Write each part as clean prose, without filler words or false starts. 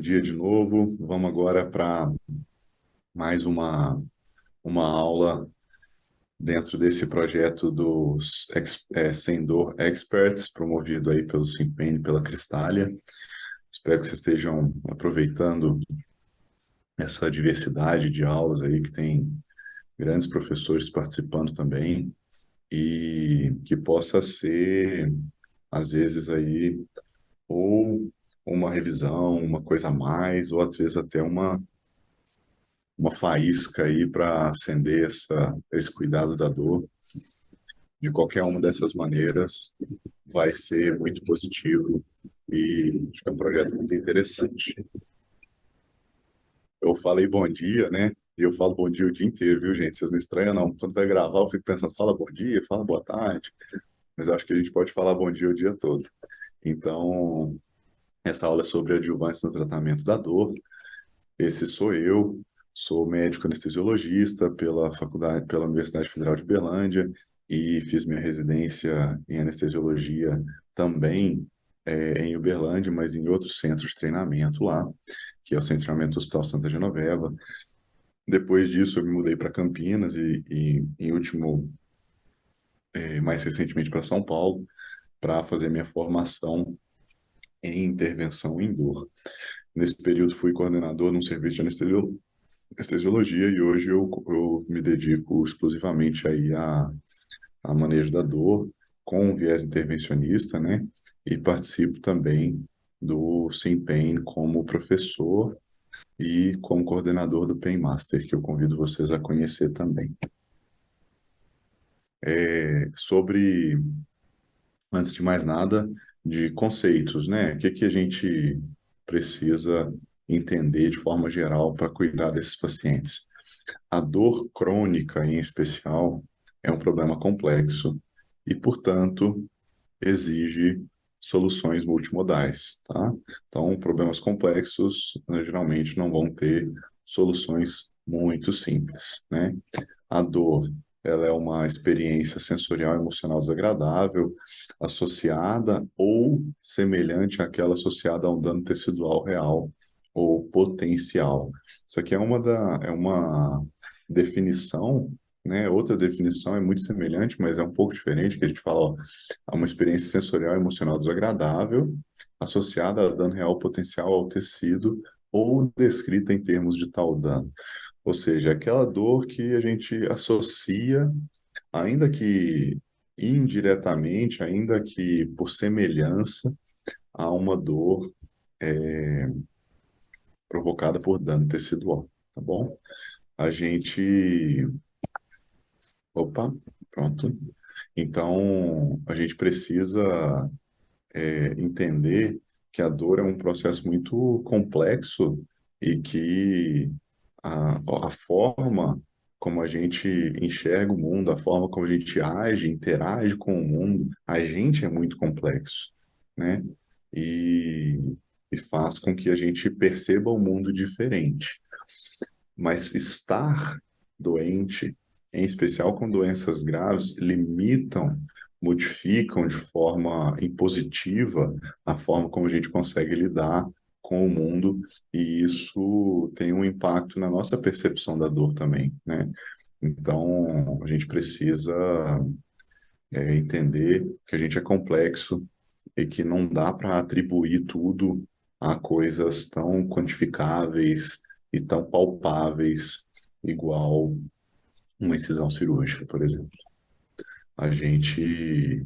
dia de novo. Vamos agora para mais uma aula dentro desse projeto dos Sem Dor Experts, promovido aí pelo Simpen e pela Cristália. Espero que vocês estejam aproveitando essa diversidade de aulas aí, que tem grandes professores participando também, e que possa ser, às vezes, aí, ou uma revisão, uma coisa a mais, ou às vezes até uma faísca aí para acender esse cuidado da dor. De qualquer uma dessas maneiras, vai ser muito positivo e acho que é um projeto muito interessante. Eu falei bom dia, né? E eu falo bom dia o dia inteiro, viu, gente? Vocês não estranham, não. Quando vai gravar, eu fico pensando, fala bom dia, fala boa tarde. Mas eu acho que a gente pode falar bom dia o dia todo. Então, essa aula é sobre adjuvância no tratamento da dor. Esse sou eu, sou médico anestesiologista pela Universidade Federal de Berlândia e fiz minha residência em anestesiologia também em Uberlândia, mas em outro centro de treinamento lá, que é o Centro de Treinamento do Hospital Santa Genoveva. Depois disso, eu me mudei para Campinas e em último, mais recentemente para São Paulo, para fazer minha formação em intervenção em dor. Nesse período, fui coordenador num serviço de anestesiologia e hoje eu me dedico exclusivamente aí a manejo da dor com um viés intervencionista, né? E participo também do SimPain como professor e como coordenador do Pain Master, que eu convido vocês a conhecer também. Sobre, antes de mais nada, de conceitos, né? O que a gente precisa entender de forma geral para cuidar desses pacientes? A dor crônica, em especial, é um problema complexo e, portanto, exige soluções multimodais, tá? Então, problemas complexos, geralmente, não vão ter soluções muito simples, né? A dor, ela é uma experiência sensorial e emocional desagradável, associada ou semelhante àquela associada a um dano tecidual real ou potencial. Isso aqui é uma definição, né? Outra definição é muito semelhante, mas é um pouco diferente, que a gente fala, ó, a uma experiência sensorial e emocional desagradável, associada a dano real potencial ao tecido ou descrita em termos de tal dano. Ou seja, aquela dor que a gente associa, ainda que indiretamente, ainda que por semelhança, a uma dor provocada por dano tecidual, tá bom? A gente... Opa, pronto. Então, a gente precisa entender que a dor é um processo muito complexo e que a forma como a gente enxerga o mundo, a forma como a gente age, interage com o mundo, a gente é muito complexo, né? E, e faz com que a gente perceba o mundo diferente. Mas estar doente, em especial com doenças graves, limitam, modificam de forma impositiva a forma como a gente consegue lidar com o mundo, e isso tem um impacto na nossa percepção da dor também, né? Então, a gente precisa entender que a gente é complexo e que não dá para atribuir tudo a coisas tão quantificáveis e tão palpáveis, igual uma incisão cirúrgica, por exemplo. A gente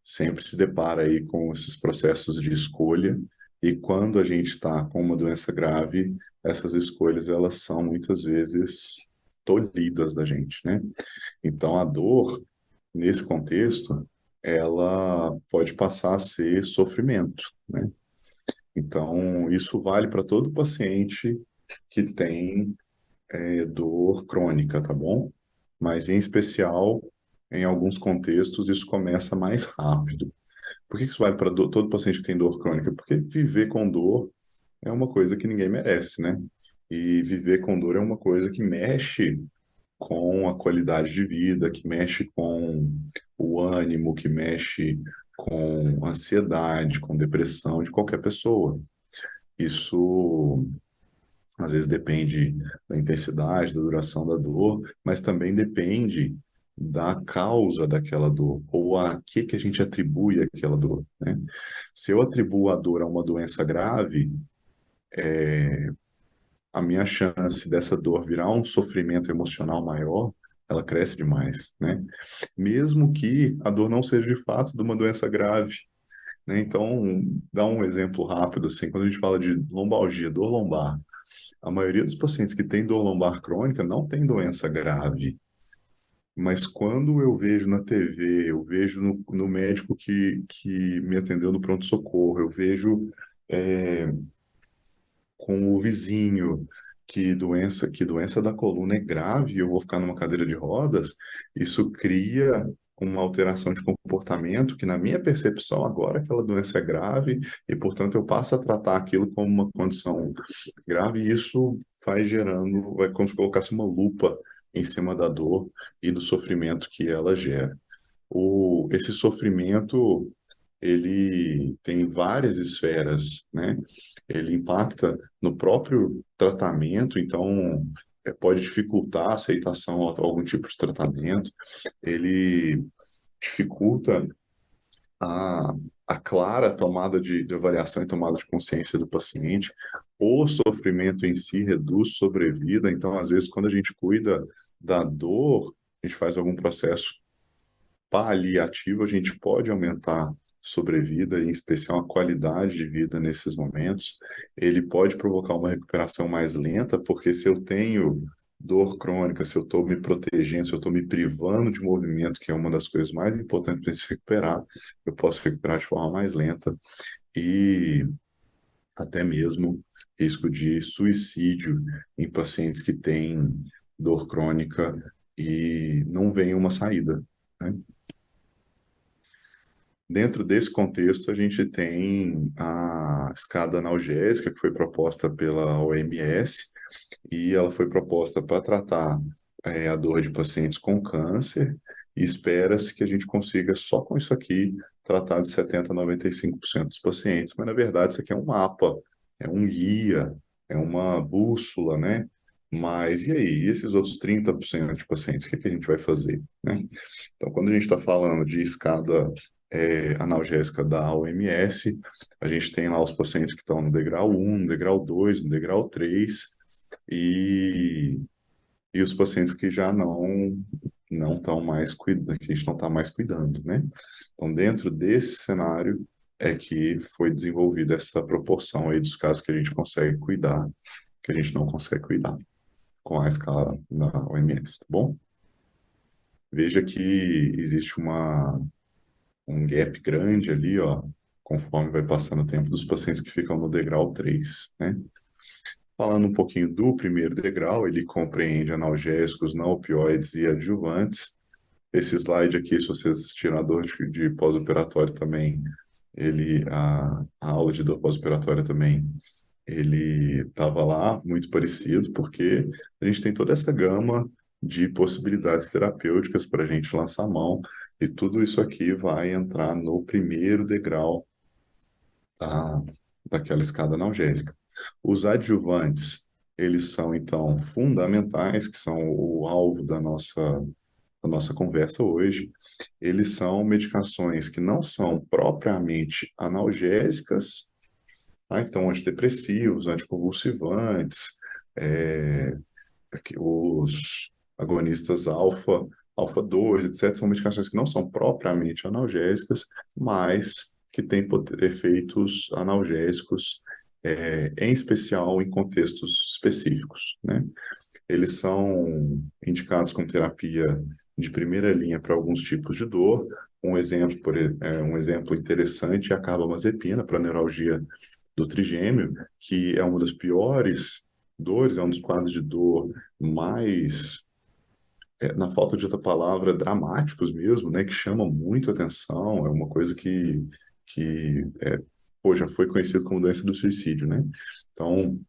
sempre se depara aí com esses processos de escolha e quando a gente está com uma doença grave, essas escolhas elas são muitas vezes tolhidas da gente, né? Então a dor nesse contexto ela pode passar a ser sofrimento, né? Então isso vale para todo paciente que tem dor crônica, tá bom? Mas, em especial, em alguns contextos, isso começa mais rápido. Por que isso vale para todo paciente que tem dor crônica? Porque viver com dor é uma coisa que ninguém merece, né? E viver com dor é uma coisa que mexe com a qualidade de vida, que mexe com o ânimo, que mexe com ansiedade, com depressão de qualquer pessoa. Isso às vezes depende da intensidade, da duração da dor, mas também depende da causa daquela dor, ou a que a gente atribui aquela dor, né? Se eu atribuo a dor a uma doença grave, a minha chance dessa dor virar um sofrimento emocional maior, ela cresce demais, né? Mesmo que a dor não seja de fato de uma doença grave, né? Então, dá um exemplo rápido, assim, quando a gente fala de lombalgia, dor lombar, a maioria dos pacientes que têm dor lombar crônica não tem doença grave, mas quando eu vejo na TV, eu vejo no médico que me atendeu no pronto-socorro, eu vejo é, com o vizinho que doença da coluna é grave e eu vou ficar numa cadeira de rodas, isso cria uma alteração de comportamento que, na minha percepção, agora aquela doença é grave e, portanto, eu passo a tratar aquilo como uma condição grave e isso vai gerando, é como se colocasse uma lupa em cima da dor e do sofrimento que ela gera. Esse sofrimento ele tem várias esferas, né? Ele impacta no próprio tratamento, então pode dificultar a aceitação a algum tipo de tratamento, ele dificulta a, a clara tomada de avaliação e tomada de consciência do paciente. O sofrimento em si reduz sobrevida, então, às vezes, quando a gente cuida da dor, a gente faz algum processo paliativo, a gente pode aumentar sobrevida, em especial a qualidade de vida nesses momentos. Ele pode provocar uma recuperação mais lenta, porque se eu tenho dor crônica, se eu estou me protegendo, se eu estou me privando de movimento, que é uma das coisas mais importantes para se recuperar, eu posso recuperar de forma mais lenta e até mesmo risco de suicídio em pacientes que têm dor crônica e não vem uma saída, né? Dentro desse contexto, a gente tem a escada analgésica, que foi proposta pela OMS, e ela foi proposta para tratar a dor de pacientes com câncer, e espera-se que a gente consiga, só com isso aqui, tratar de 70% a 95% dos pacientes. Mas, na verdade, isso aqui é um mapa, é um guia, é uma bússola, né? Mas, e aí? E esses outros 30% de pacientes, o que é que a gente vai fazer, né? Então, quando a gente está falando de escada analgésica da OMS, a gente tem lá os pacientes que estão no degrau 1, no degrau 2, no degrau 3, e, e os pacientes que já não estão mais cuidando, que a gente não está mais cuidando, né? Então, dentro desse cenário é que foi desenvolvida essa proporção aí dos casos que a gente consegue cuidar, que a gente não consegue cuidar com a escala da OMS, tá bom? Veja que existe um gap grande ali, ó, conforme vai passando o tempo dos pacientes que ficam no degrau 3, né? Falando um pouquinho do primeiro degrau, ele compreende analgésicos, não opioides e adjuvantes. Esse slide aqui, se vocês assistiram a dor de pós-operatório também, a aula de dor pós-operatória também, ele estava lá, muito parecido, porque a gente tem toda essa gama de possibilidades terapêuticas para a gente lançar a mão, e tudo isso aqui vai entrar no primeiro degrau da, daquela escada analgésica. Os adjuvantes, eles são, então, fundamentais, que são o alvo da nossa conversa hoje. Eles são medicações que não são propriamente analgésicas, tá? Então, antidepressivos, anticonvulsivantes, é, os agonistas alfa 2, etc., são medicações que não são propriamente analgésicas, mas que têm efeitos analgésicos, em especial em contextos específicos, né? Eles são indicados como terapia de primeira linha para alguns tipos de dor. Um exemplo interessante é a carbamazepina para neuralgia do trigêmeo, que é uma das piores dores, é um dos quadros de dor mais, na falta de outra palavra, dramáticos mesmo, né, que chamam muito atenção, é uma coisa que pô, já foi conhecido como doença do suicídio, né? Então,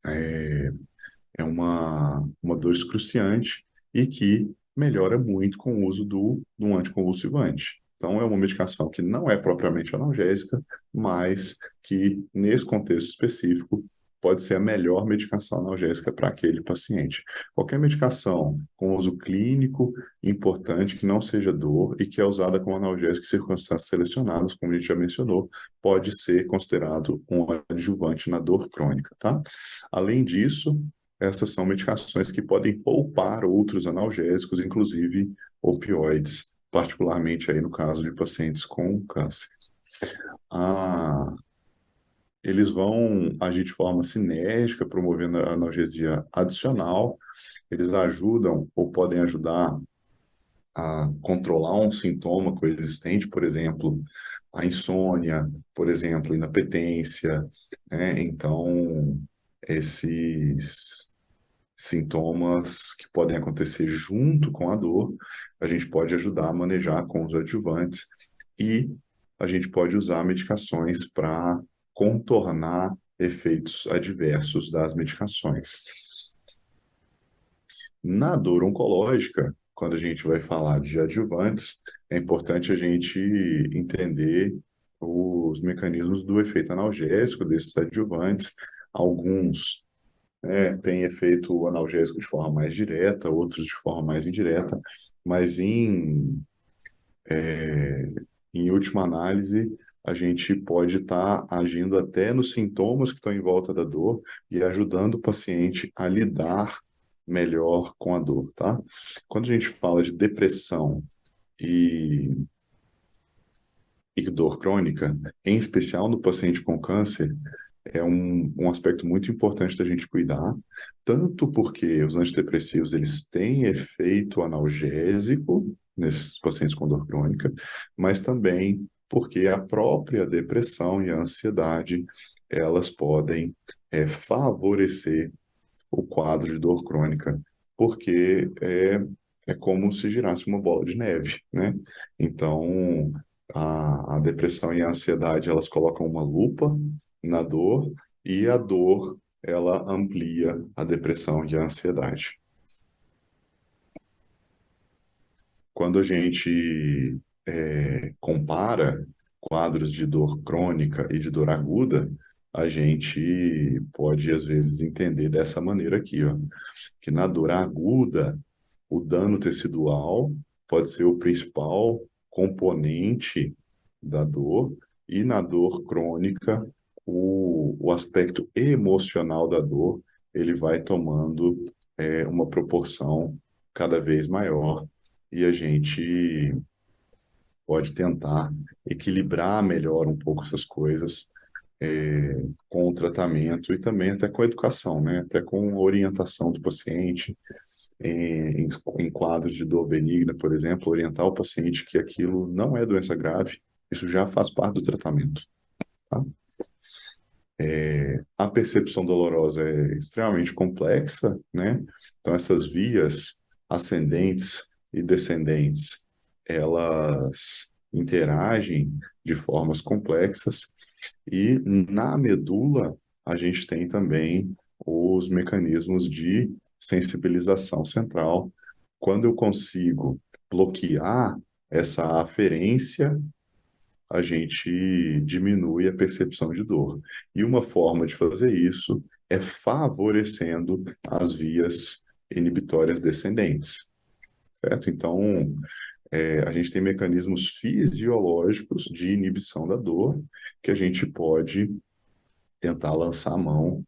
é uma dor excruciante e que melhora muito com o uso de um anticonvulsivante. Então, é uma medicação que não é propriamente analgésica, mas que, nesse contexto específico, pode ser a melhor medicação analgésica para aquele paciente. Qualquer medicação com uso clínico importante, que não seja dor e que é usada como analgésico em circunstâncias selecionadas, como a gente já mencionou, pode ser considerado um adjuvante na dor crônica, tá? Além disso, essas são medicações que podem poupar outros analgésicos, inclusive opioides, particularmente aí no caso de pacientes com câncer. Ah, eles vão agir de forma sinérgica, promovendo a analgesia adicional. Eles ajudam ou podem ajudar a controlar um sintoma coexistente, por exemplo, a insônia, por exemplo, inapetência, né? Então, esses sintomas que podem acontecer junto com a dor, a gente pode ajudar a manejar com os adjuvantes e a gente pode usar medicações para contornar efeitos adversos das medicações. Na dor oncológica, quando a gente vai falar de adjuvantes, é importante a gente entender os mecanismos do efeito analgésico desses adjuvantes. Alguns têm efeito analgésico de forma mais direta, outros de forma mais indireta, mas em última análise, a gente pode estar agindo até nos sintomas que estão em volta da dor e ajudando o paciente a lidar melhor com a dor, tá? Quando a gente fala de depressão e, e dor crônica, em especial no paciente com câncer, é um aspecto muito importante da gente cuidar, tanto porque os antidepressivos eles têm efeito analgésico nesses pacientes com dor crônica, mas também porque a própria depressão e a ansiedade elas podem favorecer o quadro de dor crônica, porque é como se girasse uma bola de neve, né? Então, a depressão e a ansiedade, elas colocam uma lupa na dor e a dor, ela amplia a depressão e a ansiedade. Quando a gente compara quadros de dor crônica e de dor aguda, a gente pode, às vezes, entender dessa maneira aqui, ó, que na dor aguda, o dano tecidual pode ser o principal componente da dor, e na dor crônica, o aspecto emocional da dor, ele vai tomando uma proporção cada vez maior, e a gente pode tentar equilibrar melhor um pouco essas coisas com o tratamento e também até com a educação, né? Até com a orientação do paciente, em quadros de dor benigna, por exemplo, orientar o paciente que aquilo não é doença grave, isso já faz parte do tratamento, tá? A percepção dolorosa é extremamente complexa, né? Então, essas vias ascendentes e descendentes, elas interagem de formas complexas e na medula a gente tem também os mecanismos de sensibilização central. Quando eu consigo bloquear essa aferência, a gente diminui a percepção de dor. E uma forma de fazer isso é favorecendo as vias inibitórias descendentes, certo? Então, a gente tem mecanismos fisiológicos de inibição da dor que a gente pode tentar lançar a mão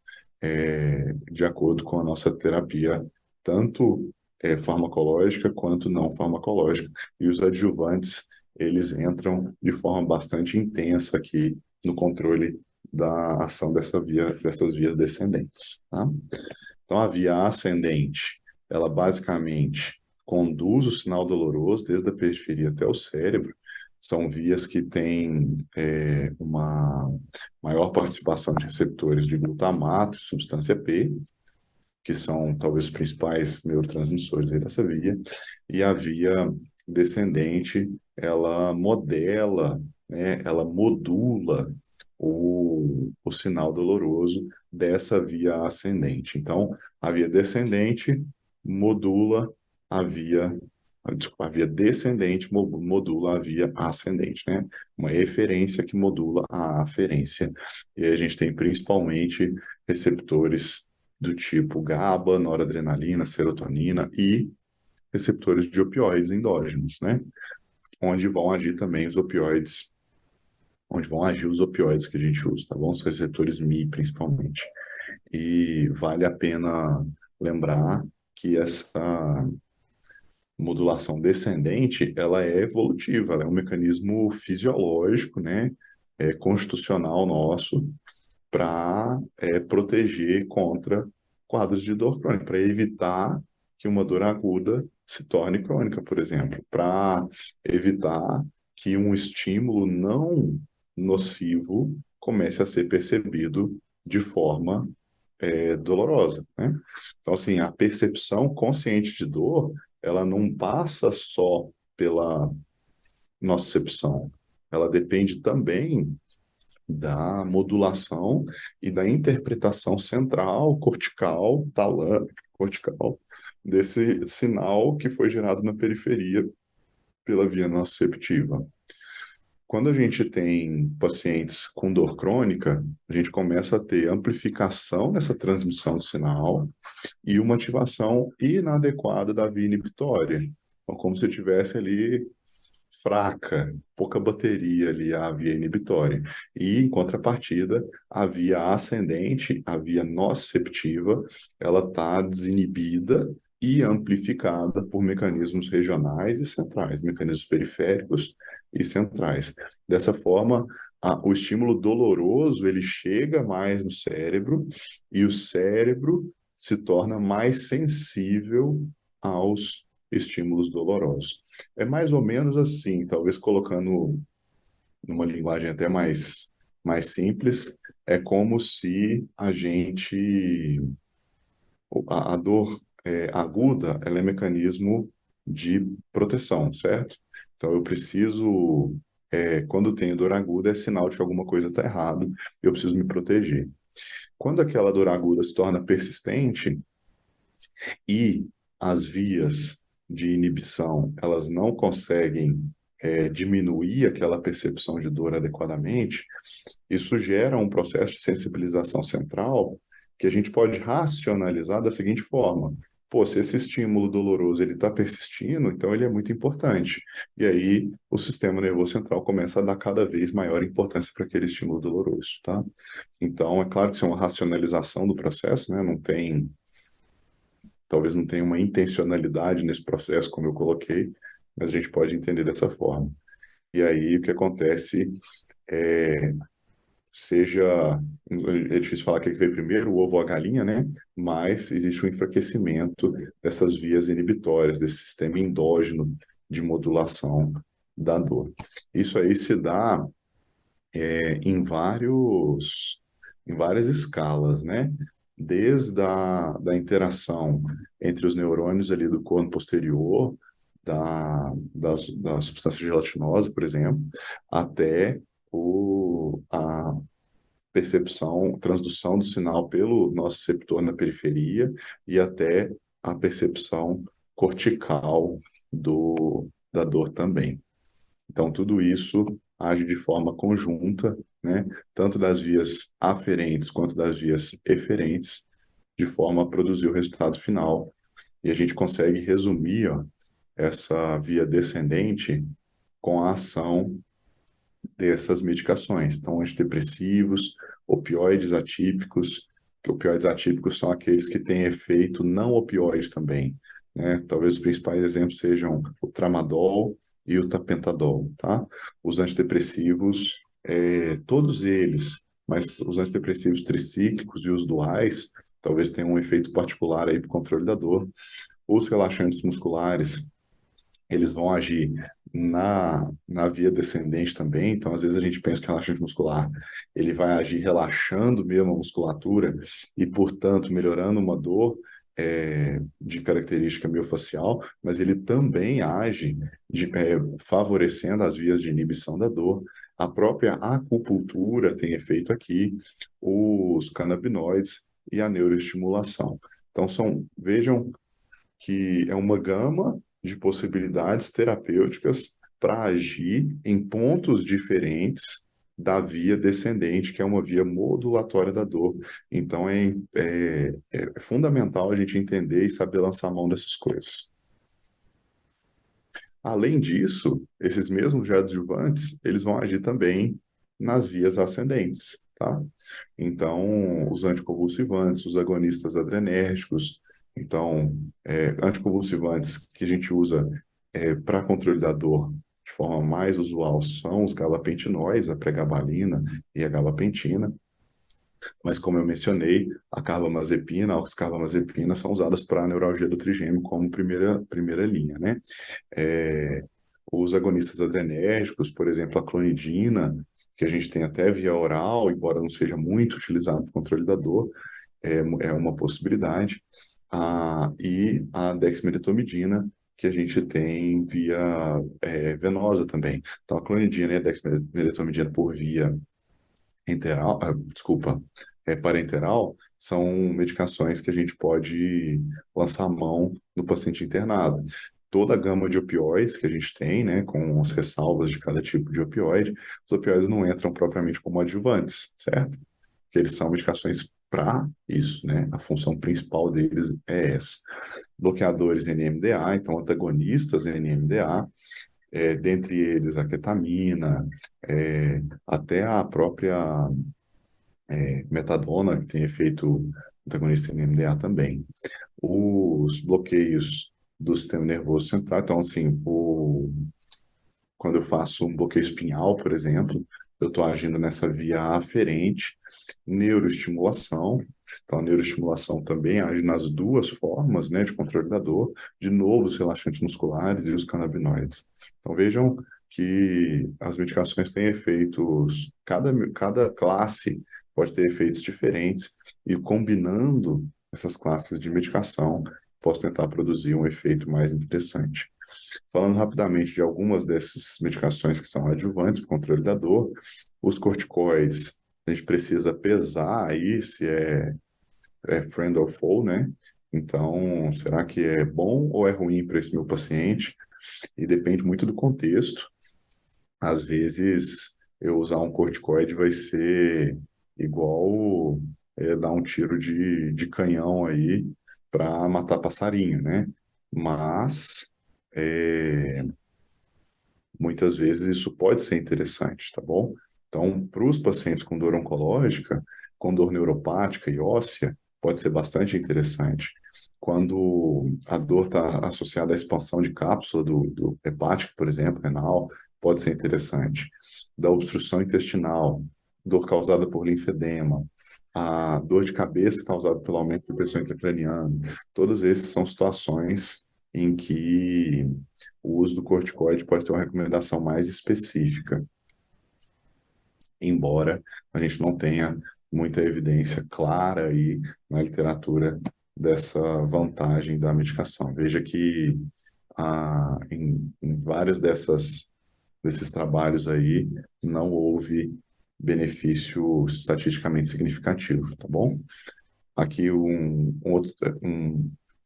de acordo com a nossa terapia, tanto farmacológica quanto não farmacológica. E os adjuvantes, eles entram de forma bastante intensa aqui no controle da ação dessas vias descendentes, tá? Então, a via ascendente, ela basicamente conduz o sinal doloroso desde a periferia até o cérebro. São vias que têm uma maior participação de receptores de glutamato e substância P, que são talvez os principais neurotransmissores aí dessa via, e a via descendente, ela modela, né, ela modula o sinal doloroso dessa via ascendente. Então, a via descendente modula a via desculpa, a via descendente modula a via ascendente, né? Uma eferência que modula a aferência. E aí a gente tem principalmente receptores do tipo GABA, noradrenalina, serotonina e receptores de opioides endógenos, né? Onde vão agir também os opioides, onde vão agir os opioides que a gente usa, tá bom? Os receptores Mi, principalmente. E vale a pena lembrar que essa modulação descendente, ela é evolutiva, ela é um mecanismo fisiológico, né, constitucional nosso, para proteger contra quadros de dor crônica, para evitar que uma dor aguda se torne crônica, por exemplo, para evitar que um estímulo não nocivo comece a ser percebido de forma dolorosa, né? Então, assim, a percepção consciente de dor, ela não passa só pela nocicepção, ela depende também da modulação e da interpretação central, cortical, talâmica, cortical, desse sinal que foi gerado na periferia pela via nociceptiva. Quando a gente tem pacientes com dor crônica, a gente começa a ter amplificação nessa transmissão do sinal e uma ativação inadequada da via inibitória. Então, como se tivesse ali fraca, pouca bateria ali a via inibitória. E, em contrapartida, a via ascendente, a via nociceptiva, ela está desinibida e amplificada por mecanismos regionais e centrais, mecanismos periféricos e centrais. Dessa forma, o estímulo doloroso ele chega mais no cérebro e o cérebro se torna mais sensível aos estímulos dolorosos. É mais ou menos assim, talvez colocando numa linguagem até mais simples, é como se a dor aguda, ela é mecanismo de proteção, certo? Então eu preciso, quando tenho dor aguda, é sinal de que alguma coisa está errada, eu preciso me proteger. Quando aquela dor aguda se torna persistente, e as vias de inibição elas não conseguem diminuir aquela percepção de dor adequadamente, isso gera um processo de sensibilização central que a gente pode racionalizar da seguinte forma: pô, se esse estímulo doloroso ele está persistindo, então ele é muito importante. E aí o sistema nervoso central começa a dar cada vez maior importância para aquele estímulo doloroso, tá? Então, é claro que isso é uma racionalização do processo, né? Talvez não tenha uma intencionalidade nesse processo, como eu coloquei, mas a gente pode entender dessa forma. E aí o que acontece é, seja, é difícil falar que veio primeiro, o ovo ou a galinha, né? Mas existe um enfraquecimento dessas vias inibitórias, desse sistema endógeno de modulação da dor. Isso aí se dá em várias escalas, né? Desde da interação entre os neurônios ali do corno posterior, da substância gelatinosa, por exemplo, até a percepção, transdução do sinal pelo nosso receptor na periferia e até a percepção cortical da dor também. Então, tudo isso age de forma conjunta, né, tanto das vias aferentes quanto das vias eferentes, de forma a produzir o resultado final. E a gente consegue resumir, ó, essa via descendente com a ação dessas medicações. Então, antidepressivos, opioides atípicos, que opioides atípicos são aqueles que têm efeito não opioide também, né? Talvez os principais exemplos sejam o tramadol e o tapentadol, tá? Os antidepressivos, todos eles, mas os antidepressivos tricíclicos e os duais, talvez tenham um efeito particular aí para o controle da dor. Os relaxantes musculares, eles vão agir na via descendente também, então às vezes a gente pensa que o relaxante muscular ele vai agir relaxando mesmo a musculatura e, portanto, melhorando uma dor de característica miofacial, mas ele também age favorecendo as vias de inibição da dor. A própria acupuntura tem efeito aqui, os canabinoides e a neuroestimulação. Então, vejam que é uma gama de possibilidades terapêuticas para agir em pontos diferentes da via descendente, que é uma via modulatória da dor. Então, é fundamental a gente entender e saber lançar a mão dessas coisas. Além disso, esses mesmos adjuvantes, eles vão agir também nas vias ascendentes, tá? Então, os anticonvulsivantes, os agonistas adrenérgicos, então, anticonvulsivantes que a gente usa para controle da dor de forma mais usual são os gabapentinóis, a pregabalina e a gabapentina, mas como eu mencionei, a carbamazepina, a oxcarbamazepina são usadas para a neuralgia do trigêmeo como primeira linha, né? É, os agonistas adrenérgicos, por exemplo, a clonidina, que a gente tem até via oral, embora não seja muito utilizado no controle da dor, é uma possibilidade. E a dexmedetomidina, que a gente tem via venosa também. Então, a clonidina e a dexmedetomidina por via enteral, desculpa, parenteral, são medicações que a gente pode lançar a mão no paciente internado. Toda a gama de opioides que a gente tem, né, com as ressalvas de cada tipo de opioide, os opioides não entram propriamente como adjuvantes, certo? Porque eles são medicações para isso, né? A função principal deles é essa. Bloqueadores NMDA, então antagonistas NMDA, dentre eles a ketamina, até a própria metadona, que tem efeito antagonista em NMDA também. Os bloqueios do sistema nervoso central, então, assim, quando eu faço um bloqueio espinhal, por exemplo, eu estou agindo nessa via aferente, neuroestimulação. Então, a neuroestimulação também age nas duas formas, né, de controle da dor, de novo, os relaxantes musculares e os canabinoides. Então, vejam que as medicações têm efeitos, cada classe pode ter efeitos diferentes, e combinando essas classes de medicação, posso tentar produzir um efeito mais interessante. Falando rapidamente de algumas dessas medicações que são adjuvantes para o controle da dor, os corticoides, a gente precisa pesar aí se é friend or foe, né? Então, será que é bom ou é ruim para esse meu paciente? E depende muito do contexto. Às vezes, eu usar um corticoide vai ser igual dar um tiro de canhão aí para matar passarinho, né? Mas é, muitas vezes isso pode ser interessante, tá bom? Então, para os pacientes com dor oncológica, com dor neuropática e óssea, pode ser bastante interessante. Quando a dor está associada à expansão de cápsula do hepático, por exemplo, renal, pode ser interessante. Da obstrução intestinal, dor causada por linfedema, a dor de cabeça causada pelo aumento da pressão intracraniana, todos esses são situações em que o uso do corticoide pode ter uma recomendação mais específica, embora a gente não tenha muita evidência clara aí na literatura dessa vantagem da medicação. Veja que em vários desses trabalhos aí não houve benefício estatisticamente significativo, tá bom? Aqui um,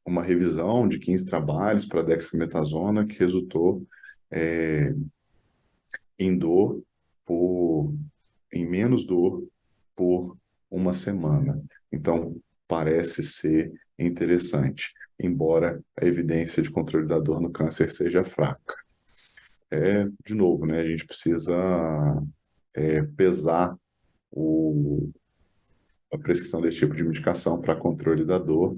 uma revisão de 15 trabalhos para dexametasona que resultou é, em dor por, em menos dor por uma semana. Então, parece ser interessante, embora a evidência de controle da dor no câncer seja fraca. De novo, né, a gente precisa pesar o, a prescrição desse tipo de medicação para controle da dor.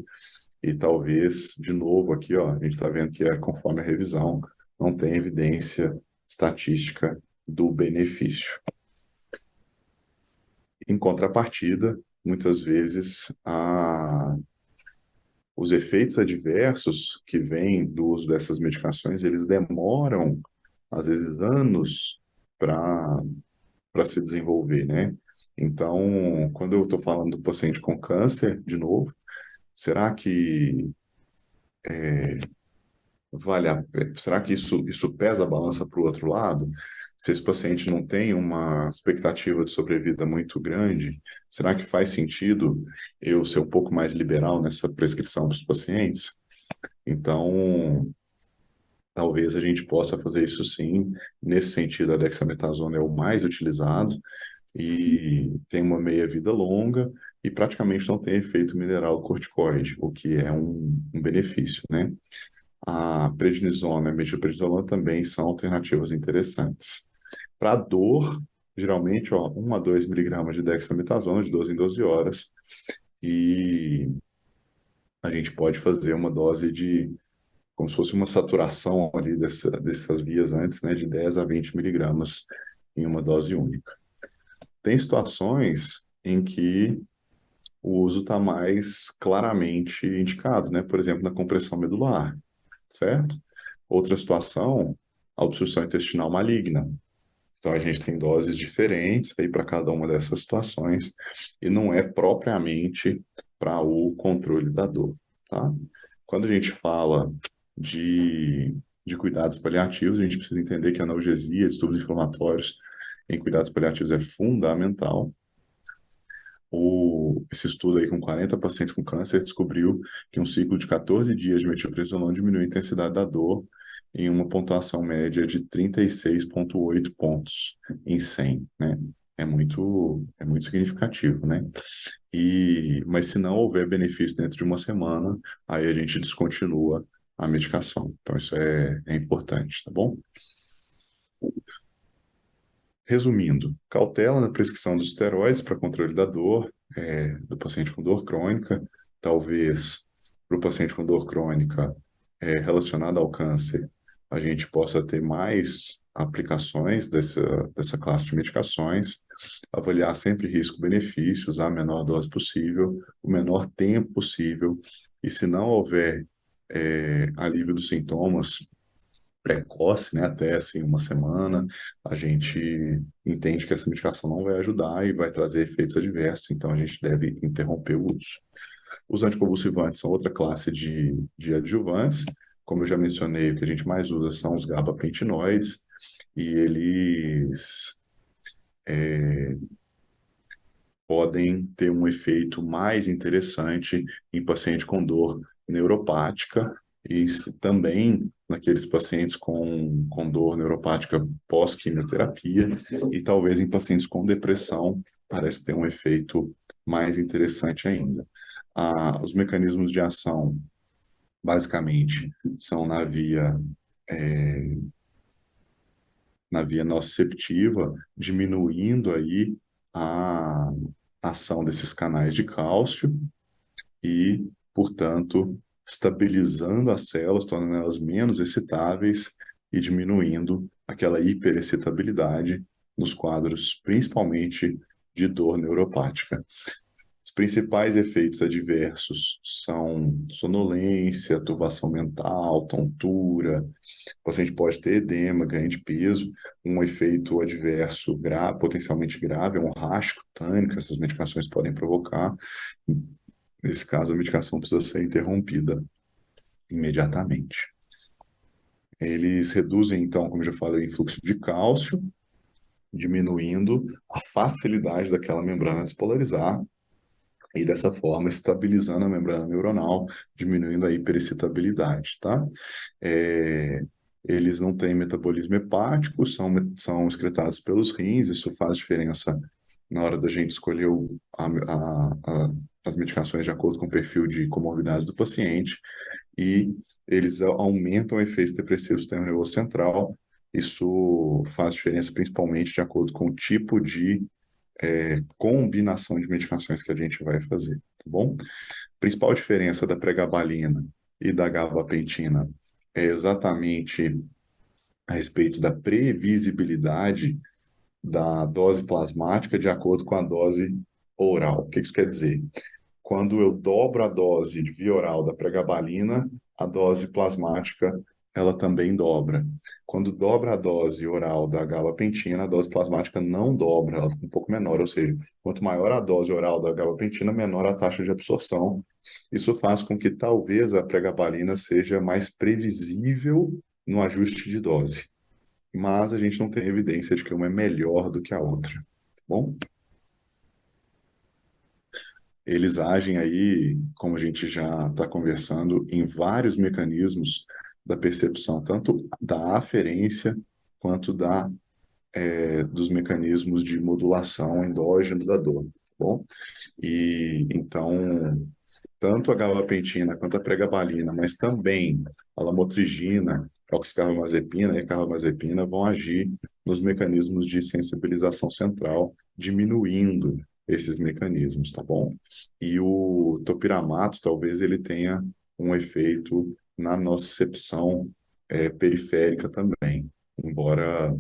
E talvez, de novo, aqui, ó, a gente está vendo que conforme a revisão, não tem evidência estatística do benefício. Em contrapartida, muitas vezes, os efeitos adversos que vêm do uso dessas medicações, eles demoram, às vezes, anos para se desenvolver, né? Então, quando eu estou falando do paciente com câncer, de novo, será que será que isso pesa a balança para o outro lado? Se esse paciente não tem uma expectativa de sobrevida muito grande, será que faz sentido eu ser um pouco mais liberal nessa prescrição para os pacientes? Então, talvez a gente possa fazer isso sim. Nesse sentido, a dexametasona é o mais utilizado e tem uma meia-vida longa e praticamente não tem efeito mineral corticoide, o que é um benefício, né? A prednisona e a metilprednisolona também são alternativas interessantes. Para dor, geralmente, ó, 1 a 2 miligramas de dexametasona de 12 em 12 horas e a gente pode fazer uma dose de, como se fosse uma saturação ali dessas vias antes, né, de 10 a 20 miligramas em uma dose única. Tem situações em que o uso está mais claramente indicado, né? Por exemplo, na compressão medular, certo? Outra situação, a obstrução intestinal maligna. Então, a gente tem doses diferentes aí para cada uma dessas situações e não é propriamente para o controle da dor, tá? Quando a gente fala de cuidados paliativos, a gente precisa entender que a analgesia, distúrbios inflamatórios em cuidados paliativos é fundamental. Esse estudo aí com 40 pacientes com câncer descobriu que um ciclo de 14 dias de metilprednisolona diminui a intensidade da dor em uma pontuação média de 36,8 pontos em 100, né? É muito significativo, né? Mas se não houver benefício dentro de uma semana, aí a gente descontinua a medicação. Então isso é importante, tá bom? Resumindo, cautela na prescrição dos esteroides para controle da dor, do paciente com dor crônica, talvez para o paciente com dor crônica relacionada ao câncer, a gente possa ter mais aplicações dessa classe de medicações, avaliar sempre risco-benefício, usar a menor dose possível, o menor tempo possível, e se não houver alívio dos sintomas, precoce, né, até assim uma semana, a gente entende que essa medicação não vai ajudar e vai trazer efeitos adversos, então a gente deve interromper o uso. Os anticonvulsivantes são outra classe de adjuvantes, como eu já mencionei, o que a gente mais usa são os gabapentinoides, e eles podem ter um efeito mais interessante em paciente com dor neuropática e também naqueles pacientes com dor neuropática pós-quimioterapia e talvez em pacientes com depressão parece ter um efeito mais interessante ainda. Os mecanismos de ação, basicamente, são na via nociceptiva, diminuindo aí a ação desses canais de cálcio e, portanto, estabilizando as células, tornando elas menos excitáveis e diminuindo aquela hiperexcitabilidade nos quadros, principalmente de dor neuropática. Os principais efeitos adversos são sonolência, turbação mental, tontura. O paciente pode ter edema, ganho de peso. Um efeito adverso potencialmente grave é um rash cutâneo que essas medicações podem provocar. Nesse caso, a medicação precisa ser interrompida imediatamente. Eles reduzem, então, como eu já falei, o influxo de cálcio, diminuindo a facilidade daquela membrana despolarizar e dessa forma estabilizando a membrana neuronal, diminuindo a hiperexcitabilidade, tá? É, eles não têm metabolismo hepático, são excretados pelos rins, isso faz diferença na hora da gente escolher as medicações de acordo com o perfil de comorbidades do paciente, e eles aumentam efeitos depressivos do sistema nervoso central, isso faz diferença principalmente de acordo com o tipo de combinação de medicações que a gente vai fazer, tá bom? A principal diferença da pregabalina e da gabapentina é exatamente a respeito da previsibilidade da dose plasmática de acordo com a dose oral. O que isso quer dizer? Quando eu dobro a dose de via oral da pregabalina, a dose plasmática ela também dobra. Quando dobra a dose oral da gabapentina, a dose plasmática não dobra, ela fica um pouco menor, ou seja, quanto maior a dose oral da gabapentina, menor a taxa de absorção. Isso faz com que talvez a pregabalina seja mais previsível no ajuste de dose, mas a gente não tem evidência de que uma é melhor do que a outra, tá bom? Eles agem aí, como a gente já está conversando, em vários mecanismos da percepção, tanto da aferência quanto dos mecanismos de modulação endógeno da dor, tá bom? E então, tanto a gabapentina quanto a pregabalina, mas também a lamotrigina, a oxcarbamazepina e a carbamazepina vão agir nos mecanismos de sensibilização central, diminuindo esses mecanismos, tá bom? E o topiramato, talvez ele tenha um efeito na nocicepção periférica também, embora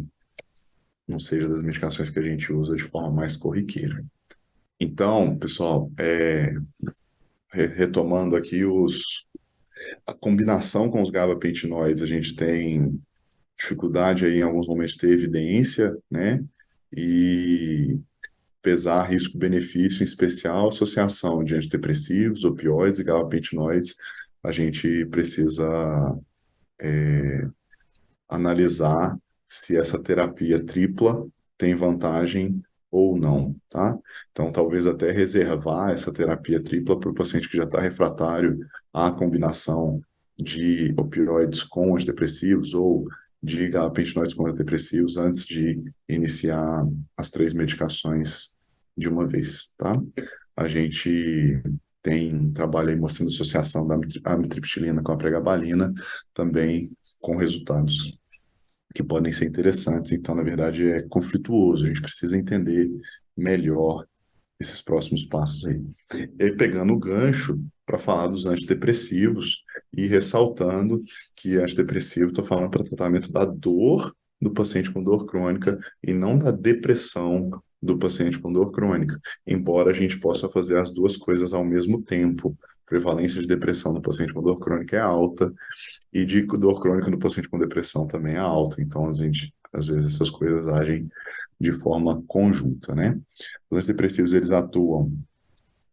não seja das medicações que a gente usa de forma mais corriqueira. Então, pessoal, retomando aqui a combinação com os gabapentinoides, a gente tem dificuldade aí em alguns momentos de ter evidência, né? E pesar risco-benefício, em especial associação de antidepressivos, opioides e gabapentinoides, a gente precisa analisar se essa terapia tripla tem vantagem ou não, tá? Então, talvez até reservar essa terapia tripla para o paciente que já está refratário à combinação de opioides com antidepressivos ou de gabapentinoides com antidepressivos antes de iniciar as três medicações de uma vez, tá? A gente tem trabalho aí mostrando associação da amitriptilina com a pregabalina, também com resultados que podem ser interessantes. Então, na verdade, é conflituoso. A gente precisa entender melhor esses próximos passos aí. E aí, pegando o gancho para falar dos antidepressivos e ressaltando que antidepressivo, estou falando para tratamento da dor do paciente com dor crônica e não da depressão do paciente com dor crônica, embora a gente possa fazer as duas coisas ao mesmo tempo. A prevalência de depressão no paciente com dor crônica é alta, e de dor crônica no paciente com depressão também é alta. Então, a gente, às vezes, essas coisas agem de forma conjunta, né? Os antidepressivos, eles atuam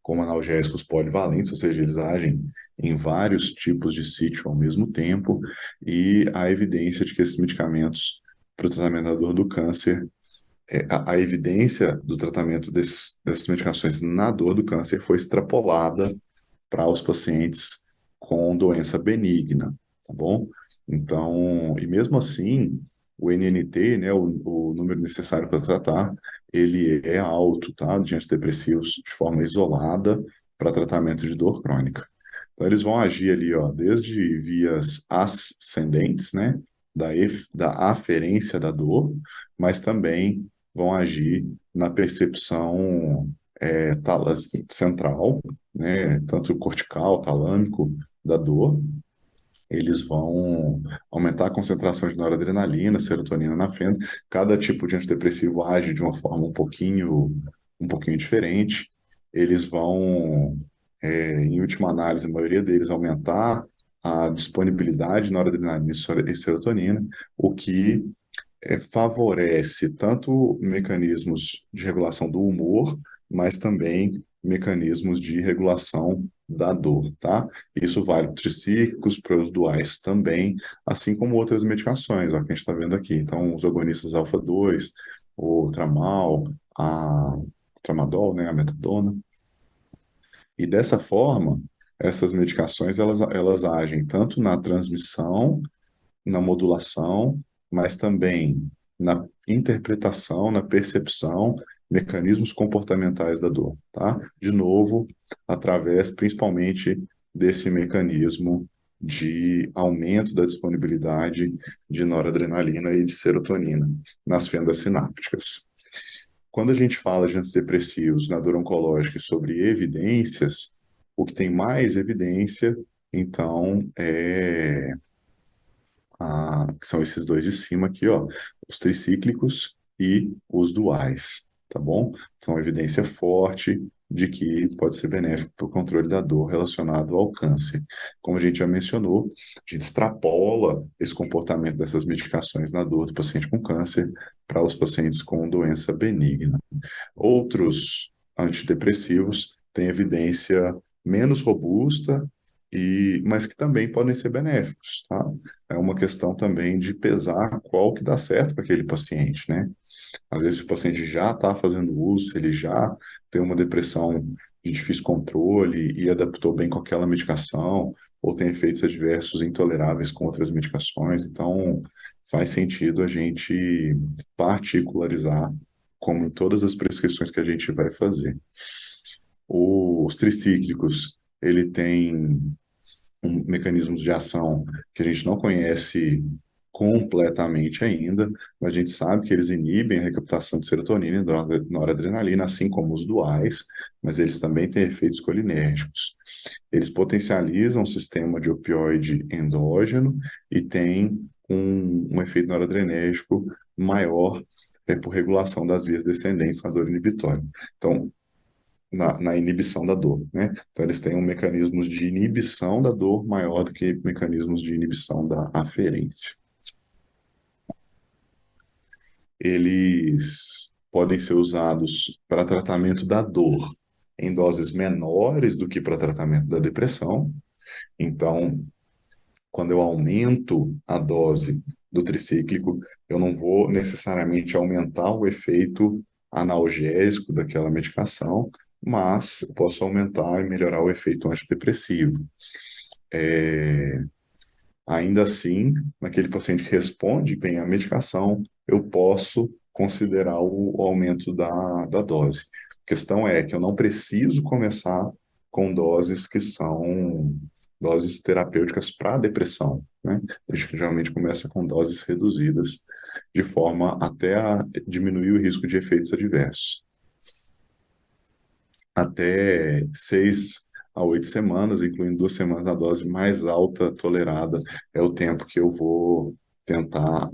como analgésicos polivalentes, ou seja, eles agem em vários tipos de sítio ao mesmo tempo, e há evidência de que esses medicamentos para o tratamento da dor do câncer, a evidência do tratamento dessas medicações na dor do câncer foi extrapolada para os pacientes com doença benigna, tá bom? Então, e mesmo assim, o NNT, né, o número necessário para tratar, ele é alto, tá? De antidepressivos de forma isolada para tratamento de dor crônica. Então, eles vão agir ali, ó, desde vias ascendentes, né, da aferência da dor, mas também vão agir na percepção central, né, tanto cortical, talâmico, da dor. Eles vão aumentar a concentração de noradrenalina, serotonina na fenda. Cada tipo de antidepressivo age de uma forma um pouquinho diferente. Eles vão, em última análise, a maioria deles aumentar a disponibilidade de noradrenalina e serotonina, o que favorece tanto mecanismos de regulação do humor, mas também mecanismos de regulação da dor, tá? Isso vale para os tricíclicos, para os duais também, assim como outras medicações, ó, que a gente está vendo aqui. Então, os agonistas alfa-2, o tramal, o tramadol, né, a metadona. E dessa forma, essas medicações, elas agem tanto na transmissão, na modulação, mas também na interpretação, na percepção, mecanismos comportamentais da dor, tá? De novo, através principalmente desse mecanismo de aumento da disponibilidade de noradrenalina e de serotonina nas fendas sinápticas. Quando a gente fala de antidepressivos na dor oncológica e sobre evidências, o que tem mais evidência, então, que são esses dois de cima aqui, ó, os tricíclicos e os duais, tá bom? São evidência forte de que pode ser benéfico para o controle da dor relacionado ao câncer. Como a gente já mencionou, a gente extrapola esse comportamento dessas medicações na dor do paciente com câncer para os pacientes com doença benigna. Outros antidepressivos têm evidência menos robusta, mas que também podem ser benéficos, tá? É uma questão também de pesar qual que dá certo para aquele paciente, né? Às vezes o paciente já está fazendo uso, ele já tem uma depressão de difícil controle e adaptou bem com aquela medicação, ou tem efeitos adversos intoleráveis com outras medicações. Então, faz sentido a gente particularizar, como em todas as prescrições que a gente vai fazer. Os tricíclicos, ele tem mecanismos de ação que a gente não conhece completamente ainda, mas a gente sabe que eles inibem a recaptação de serotonina e noradrenalina, assim como os duais, mas eles também têm efeitos colinérgicos. Eles potencializam o sistema de opioide endógeno e têm um efeito noradrenérgico maior por regulação das vias descendentes na dor inibitória. Então, na inibição da dor, né? Então, eles têm um mecanismos de inibição da dor maior do que mecanismos de inibição da aferência. Eles podem ser usados para tratamento da dor em doses menores do que para tratamento da depressão. Então, quando eu aumento a dose do tricíclico, eu não vou necessariamente aumentar o efeito analgésico daquela medicação, mas eu posso aumentar e melhorar o efeito antidepressivo. Ainda assim, naquele paciente que responde bem à medicação, eu posso considerar o aumento da dose. A questão é que eu não preciso começar com doses que são doses terapêuticas para depressão, né? A gente geralmente começa com doses reduzidas, de forma até a diminuir o risco de efeitos adversos. Até 6 a 8 semanas, incluindo 2 semanas na dose mais alta tolerada, é o tempo que eu vou tentar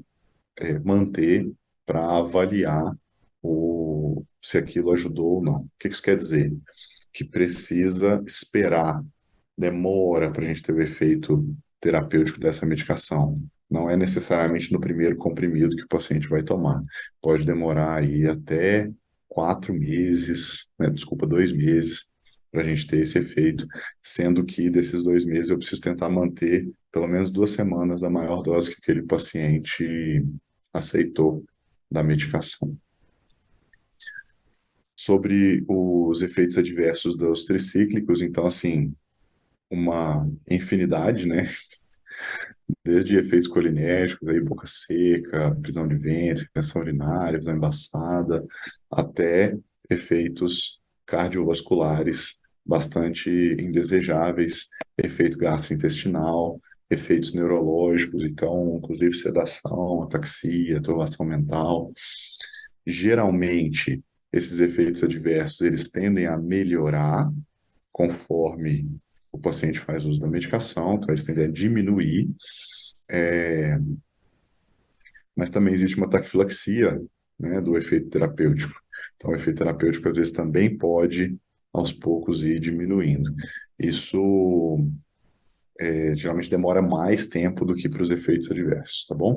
manter para avaliar se aquilo ajudou ou não. O que isso quer dizer? Que precisa esperar, demora para a gente ter o efeito terapêutico dessa medicação. Não é necessariamente no primeiro comprimido que o paciente vai tomar. Pode demorar aí até 4 meses, né, desculpa, 2 meses, para a gente ter esse efeito, sendo que desses 2 meses eu preciso tentar manter pelo menos 2 semanas da maior dose que aquele paciente aceitou da medicação. Sobre os efeitos adversos dos tricíclicos, então, assim, uma infinidade, né? Desde efeitos colinérgicos, aí boca seca, prisão de ventre, retenção urinária, visão embaçada, até efeitos cardiovasculares bastante indesejáveis, efeito gastrointestinal, efeitos neurológicos, então, inclusive sedação, ataxia, turbação mental. Geralmente, esses efeitos adversos, eles tendem a melhorar conforme o paciente faz uso da medicação, então eles tendem a diminuir, mas também existe uma taquifilaxia, né, do efeito terapêutico. Então, o efeito terapêutico, às vezes, também pode, aos poucos, ir diminuindo. Isso geralmente demora mais tempo do que para os efeitos adversos, tá bom?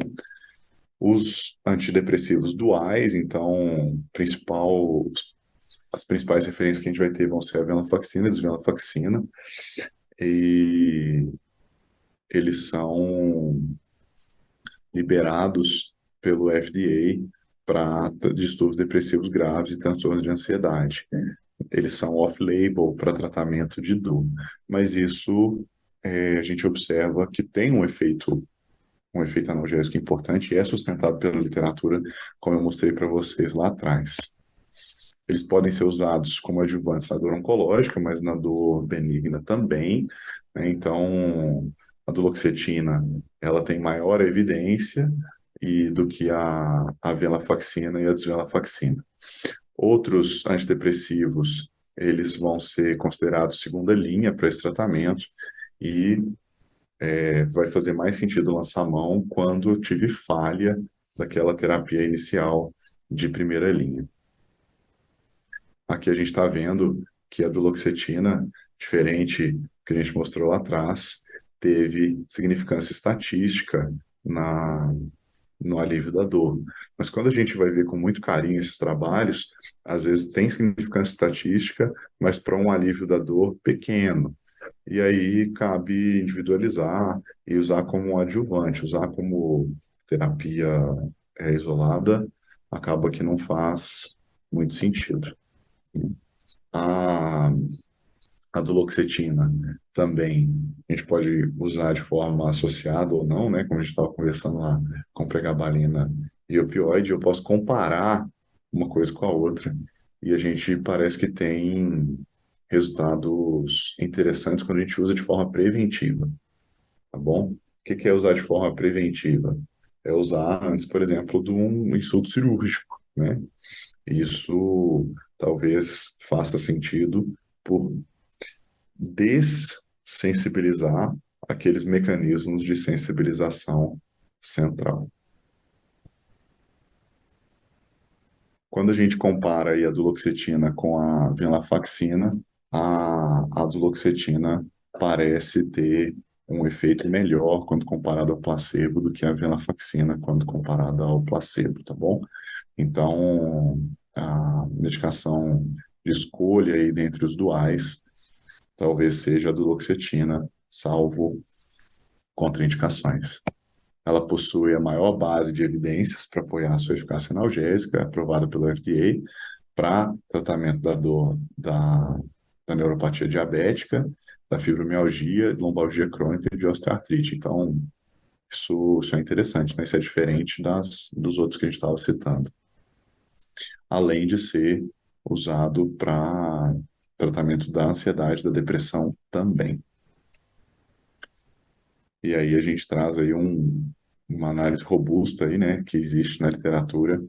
Os antidepressivos duais, então, as principais referências que a gente vai ter vão ser a venlafaxina e a desvenlafaxina, e eles são liberados pelo FDA para distúrbios depressivos graves e transtornos de ansiedade. Eles são off-label para tratamento de dor, mas isso a gente observa que tem um efeito analgésico importante e é sustentado pela literatura, como eu mostrei para vocês lá atrás. Eles podem ser usados como adjuvantes na dor oncológica, mas na dor benigna também, né? Então, a duloxetina, ela tem maior evidência do que a venlafaxina e a desvenlafaxina. Outros antidepressivos, eles vão ser considerados segunda linha para esse tratamento e vai fazer mais sentido lançar a mão quando eu tive falha daquela terapia inicial de primeira linha. Aqui a gente está vendo que a duloxetina, diferente do que a gente mostrou lá atrás, teve significância estatística no alívio da dor. Mas quando a gente vai ver com muito carinho esses trabalhos, às vezes tem significância estatística, mas para um alívio da dor pequeno. E aí cabe individualizar e usar como um adjuvante, usar como terapia isolada, acaba que não faz muito sentido. A, a duloxetina também a gente pode usar de forma associada ou não, né? Como a gente estava conversando lá com pregabalina e opioide, eu posso comparar uma coisa com a outra e a gente parece que tem resultados interessantes quando a gente usa de forma preventiva, tá bom? O que que é usar de forma preventiva? É usar antes, por exemplo, de um insulto cirúrgico, né? Isso talvez faça sentido por dessensibilizar aqueles mecanismos de sensibilização central. Quando a gente compara aí a duloxetina com a venlafaxina, a duloxetina parece ter um efeito melhor quando comparado ao placebo do que a venlafaxina quando comparada ao placebo, tá bom? Então, a medicação de escolha aí dentre os duais talvez seja a duloxetina, salvo contraindicações. Ela possui a maior base de evidências para apoiar a sua eficácia analgésica, aprovada pelo FDA, para tratamento da dor da neuropatia diabética, da fibromialgia, de lombalgia crônica e de osteoartrite. Então, isso é interessante, né? Isso é diferente dos outros que a gente estava citando. Além de ser usado para tratamento da ansiedade, da depressão também. E aí a gente traz aí uma análise robusta aí, né, que existe na literatura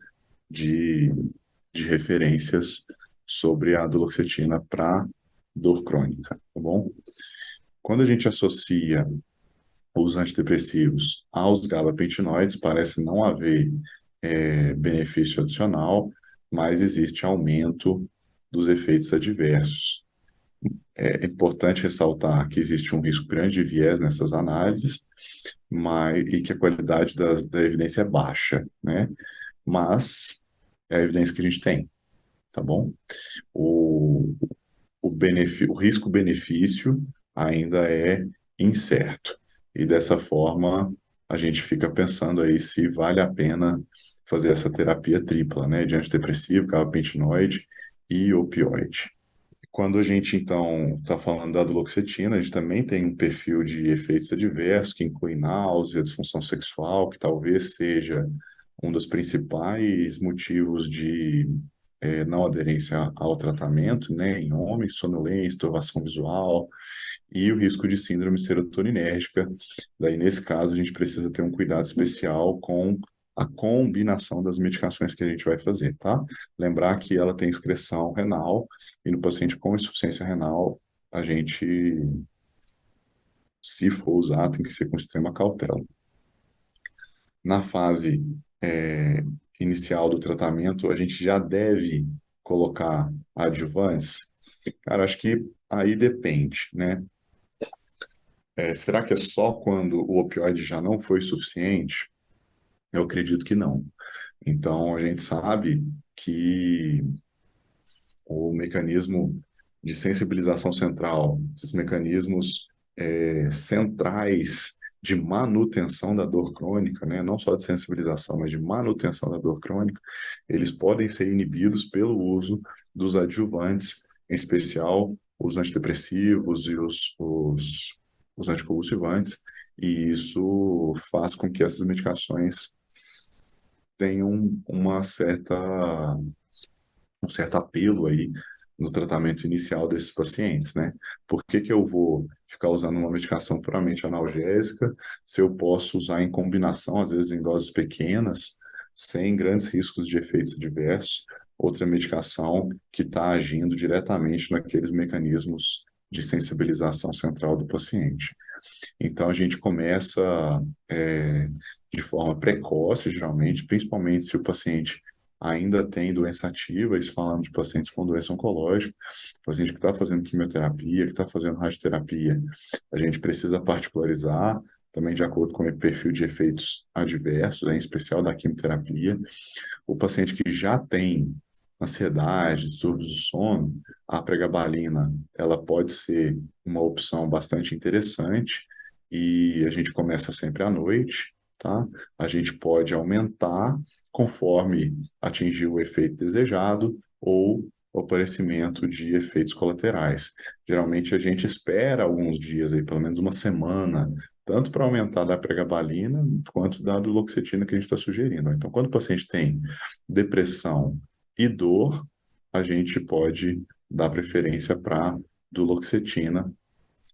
de, de referências sobre a duloxetina para dor crônica, tá bom? Quando a gente associa os antidepressivos aos gabapentinoides, parece não haver benefício adicional, mas existe aumento dos efeitos adversos. É importante ressaltar que existe um risco grande de viés nessas análises, e que a qualidade da evidência é baixa, né? Mas é a evidência que a gente tem, tá bom? O, o risco-benefício ainda é incerto. E dessa forma, a gente fica pensando aí se vale a pena fazer essa terapia tripla, né? De antidepressivo, gabapentinoide e opioide. Quando a gente, então, está falando da duloxetina, a gente também tem um perfil de efeitos adversos, que inclui náusea, disfunção sexual, que talvez seja um dos principais motivos de não aderência ao tratamento, né, em homens, sonolência, turvação visual e o risco de síndrome serotoninérgica. Daí, nesse caso, a gente precisa ter um cuidado especial com a combinação das medicações que a gente vai fazer, tá? Lembrar que ela tem excreção renal e no paciente com insuficiência renal, a gente, se for usar, tem que ser com extrema cautela. Na fase é, inicial do tratamento, a gente já deve colocar adjuvantes? Cara, acho que aí depende, né? Será que é só quando o opioide já não foi suficiente? Eu acredito que não. Então, a gente sabe que o mecanismo de sensibilização central, esses mecanismos centrais de manutenção da dor crônica, né? Não só de sensibilização, mas de manutenção da dor crônica, eles podem ser inibidos pelo uso dos adjuvantes, em especial os antidepressivos e os anticonvulsivantes, e isso faz com que essas medicações tenham um certo apelo aí no tratamento inicial desses pacientes, né? Por que que eu vou ficar usando uma medicação puramente analgésica se eu posso usar em combinação, às vezes em doses pequenas, sem grandes riscos de efeitos adversos, outra medicação que está agindo diretamente naqueles mecanismos de sensibilização central do paciente. Então, a gente começa é, de forma precoce, geralmente, principalmente se o paciente ainda tem doença ativa, isso falando de pacientes com doença oncológica, paciente que está fazendo quimioterapia, que está fazendo radioterapia, a gente precisa particularizar também de acordo com o perfil de efeitos adversos, em especial da quimioterapia. O paciente que já tem ansiedade, distúrbios do sono, a pregabalina, ela pode ser uma opção bastante interessante e a gente começa sempre à noite, tá? A gente pode aumentar conforme atingir o efeito desejado ou o aparecimento de efeitos colaterais. Geralmente a gente espera alguns dias, aí, pelo menos uma semana, tanto para aumentar da pregabalina quanto da duloxetina que a gente está sugerindo. Então, quando o paciente tem depressão e dor, a gente pode dar preferência para duloxetina,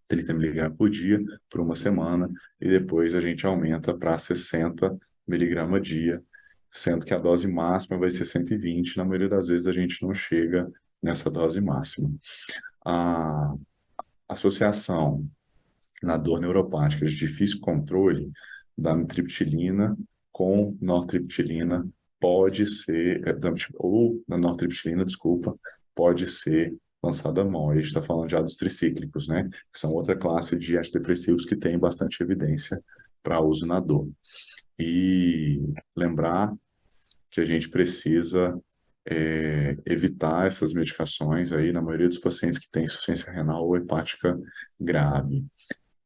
30 miligramas por dia, por uma semana, e depois a gente aumenta para 60 miligramas dia, sendo que a dose máxima vai ser 120. Na maioria das vezes a gente não chega nessa dose máxima. A associação na dor neuropática de difícil controle da amitriptilina com nortriptilina pode ser, ou na nortriptilina, desculpa, pode ser lançada a mão. A gente está falando já dos tricíclicos, né? Que são outra classe de antidepressivos que tem bastante evidência para uso na dor. E lembrar que a gente precisa evitar essas medicações aí na maioria dos pacientes que têm insuficiência renal ou hepática grave.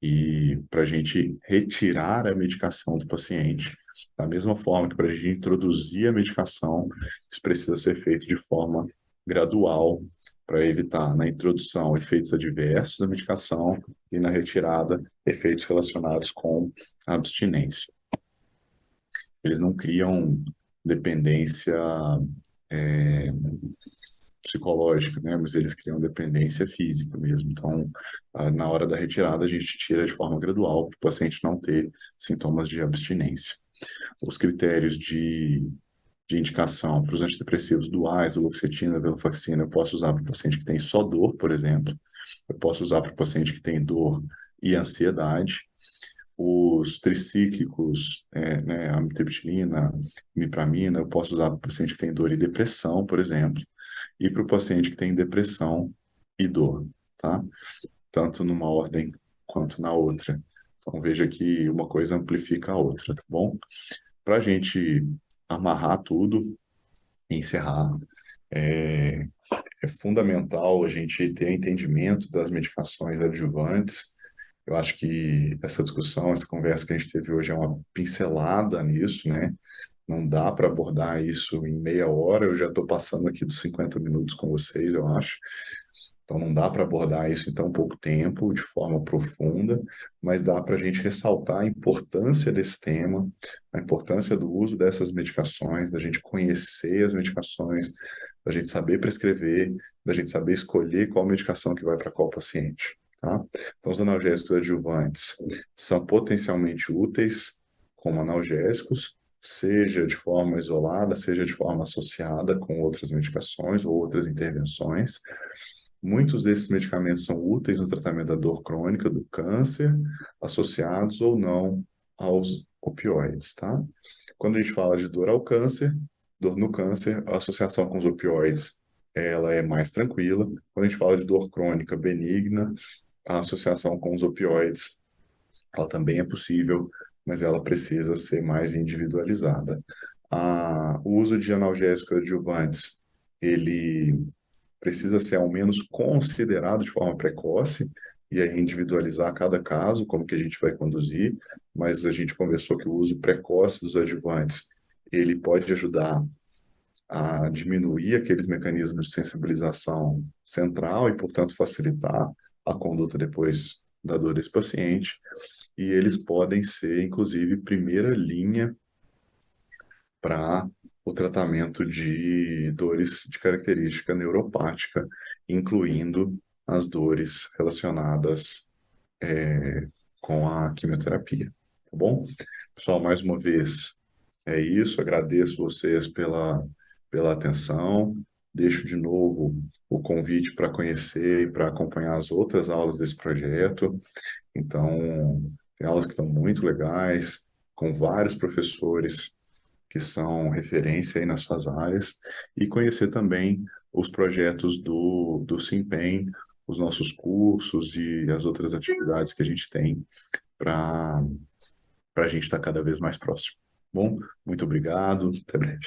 E para a gente retirar a medicação do paciente, da mesma forma que para a gente introduzir a medicação, isso precisa ser feito de forma gradual para evitar na introdução efeitos adversos da medicação e na retirada efeitos relacionados com a abstinência. Eles não criam dependência psicológica, né? Mas eles criam dependência física mesmo. Então, na hora da retirada, a gente tira de forma gradual para o paciente não ter sintomas de abstinência. Os critérios de indicação para os antidepressivos duais, duloxetina, venlafaxina, eu posso usar para o paciente que tem só dor, por exemplo. Eu posso usar para o paciente que tem dor e ansiedade. Os tricíclicos, né, amitriptilina, imipramina, eu posso usar para o paciente que tem dor e depressão, por exemplo, e para o paciente que tem depressão e dor, tá? Tanto numa ordem quanto na outra. Então veja que uma coisa amplifica a outra, tá bom? Para a gente amarrar tudo e encerrar, é, é fundamental a gente ter entendimento das medicações adjuvantes. Eu acho que essa discussão, essa conversa que a gente teve hoje é uma pincelada nisso, né? Não dá para abordar isso em meia hora, eu já estou passando aqui dos 50 minutos com vocês, eu acho. Então, não dá para abordar isso em tão pouco tempo, de forma profunda, mas dá para a gente ressaltar a importância desse tema, a importância do uso dessas medicações, da gente conhecer as medicações, da gente saber prescrever, da gente saber escolher qual medicação que vai para qual paciente. Tá? Então, os analgésicos adjuvantes são potencialmente úteis como analgésicos, seja de forma isolada, seja de forma associada com outras medicações ou outras intervenções. Muitos desses medicamentos são úteis no tratamento da dor crônica, do câncer, associados ou não aos opioides, tá? Quando a gente fala de dor ao câncer, dor no câncer, a associação com os opioides, ela é mais tranquila. Quando a gente fala de dor crônica benigna, a associação com os opioides, ela também é possível, mas ela precisa ser mais individualizada. O uso de analgésicos adjuvantes, ele precisa ser ao menos considerado de forma precoce e aí individualizar cada caso, como que a gente vai conduzir, mas a gente conversou que o uso precoce dos adjuvantes, ele pode ajudar a diminuir aqueles mecanismos de sensibilização central e, portanto, facilitar a conduta depois da dor desse paciente. E eles podem ser, inclusive, primeira linha para o tratamento de dores de característica neuropática, incluindo as dores relacionadas com a quimioterapia. Tá bom? Pessoal, mais uma vez, é isso. Agradeço vocês pela atenção. Deixo de novo o convite para conhecer e para acompanhar as outras aulas desse projeto. Então, tem aulas que estão muito legais, com vários professores que são referência aí nas suas áreas, e conhecer também os projetos do Simpen, os nossos cursos e as outras atividades que a gente tem para a gente estar cada vez mais próximo. Bom, muito obrigado, até breve.